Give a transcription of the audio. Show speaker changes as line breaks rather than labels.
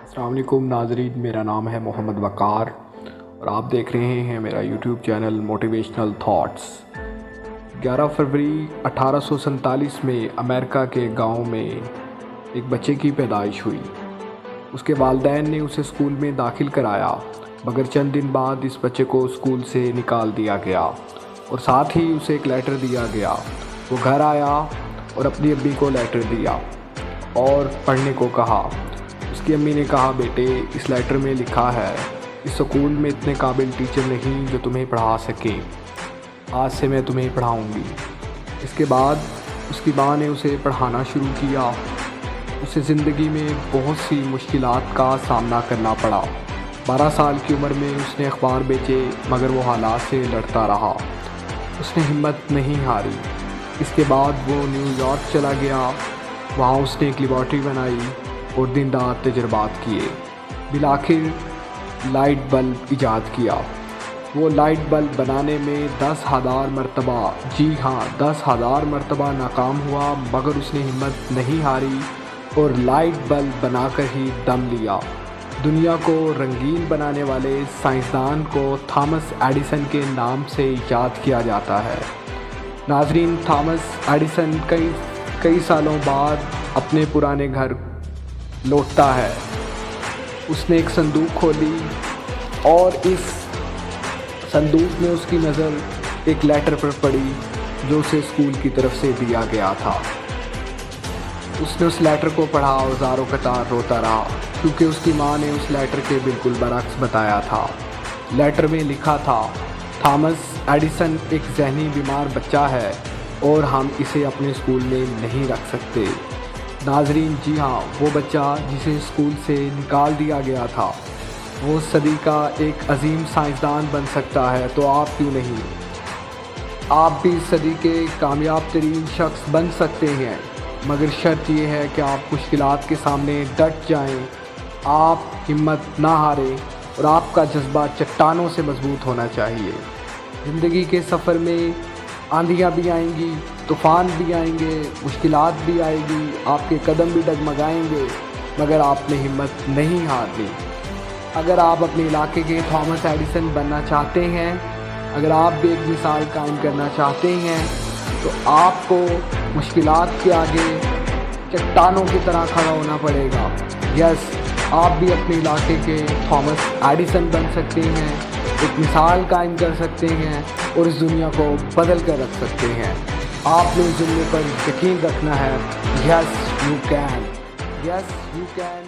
अस्सलाम वालेकुम नाज़रीन, मेरा नाम है मोहम्मद वक़ार और आप देख रहे हैं मेरा यूट्यूब चैनल मोटिवेशनल थॉट्स। 11 फरवरी 1847 में अमेरिका के गांव में एक बच्चे की पैदाइश हुई। उसके वालिदैन ने उसे स्कूल में दाखिल कराया, मगर चंद दिन बाद इस बच्चे को स्कूल से निकाल दिया गया और साथ ही उसे एक लेटर दिया गया। वो घर आया और अपनी अम्मी को लेटर दिया और पढ़ने को कहा। उसकी अम्मी ने कहा, बेटे इस लेटर में लिखा है इस स्कूल में इतने काबिल टीचर नहीं जो तुम्हें पढ़ा सकें, आज से मैं तुम्हें पढ़ाऊंगी। इसके बाद उसकी माँ ने उसे पढ़ाना शुरू किया। उसे ज़िंदगी में बहुत सी मुश्किलात का सामना करना पड़ा। 12 साल की उम्र में उसने अखबार बेचे, मगर वो हालात से लड़ता रहा। उसने हिम्मत नहीं हारी। इसके बाद वो न्यूयॉर्क चला गया। वहाँ उसने एक लेबॉरेटरी बनाई और दिन रात तजर्बात किए। बिलाखिर लाइट बल्ब ईजाद किया। वो लाइट बल्ब बनाने में 10,000 मरतबा, जी हाँ 10,000 मरतबा नाकाम हुआ, मगर उसने हिम्मत नहीं हारी और लाइट बल्ब बनाकर ही दम लिया। दुनिया को रंगीन बनाने वाले साइंसदान को थॉमस एडिसन के नाम से याद किया जाता है। नाज़रीन, थॉमस एडिसन कई सालों बाद अपने पुराने घर लौटता है। उसने एक संदूक खोली और इस संदूक में उसकी नज़र एक लेटर पर पड़ी जो उसे स्कूल की तरफ से दिया गया था। उसने उस लेटर को पढ़ा और ज़ारों कतार रोता रहा, क्योंकि उसकी माँ ने उस लेटर के बिल्कुल बरक्स बताया था। लेटर में लिखा था, थॉमस एडिसन एक जहनी बीमार बच्चा है और हम इसे अपने स्कूल में नहीं रख सकते। नाज़रीन, जी हाँ, वो बच्चा जिसे स्कूल से निकाल दिया गया था वो सदी का एक अजीम साइंसदान बन सकता है, तो आप क्यों नहीं? आप भी सदी के कामयाब तरीन शख्स बन सकते हैं, मगर शर्त ये है कि आप मुश्किलात के सामने डट जाएं, आप हिम्मत ना हारें और आपका जज्बा चट्टानों से मजबूत होना चाहिए। ज़िंदगी के सफ़र में आंधियाँ भी आएंगी, तूफ़ान भी आएंगे, मुश्किलात भी आएगी, आपके कदम भी डगमगाएंगे, मगर आपने हिम्मत नहीं हारनी। अगर आप अपने इलाके के थॉमस एडिसन बनना चाहते हैं, अगर आप भी एक मिसाल कायम करना चाहते हैं, तो आपको मुश्किलात के आगे चट्टानों की तरह खड़ा होना पड़ेगा। यस, आप भी अपने इलाके के थॉमस एडिसन बन सकते हैं, एक मिसाल कायम कर सकते हैं और इस दुनिया को बदल कर रख सकते हैं। आपने इस दुनिया पर यकीन रखना है। Yes you can, yes you can.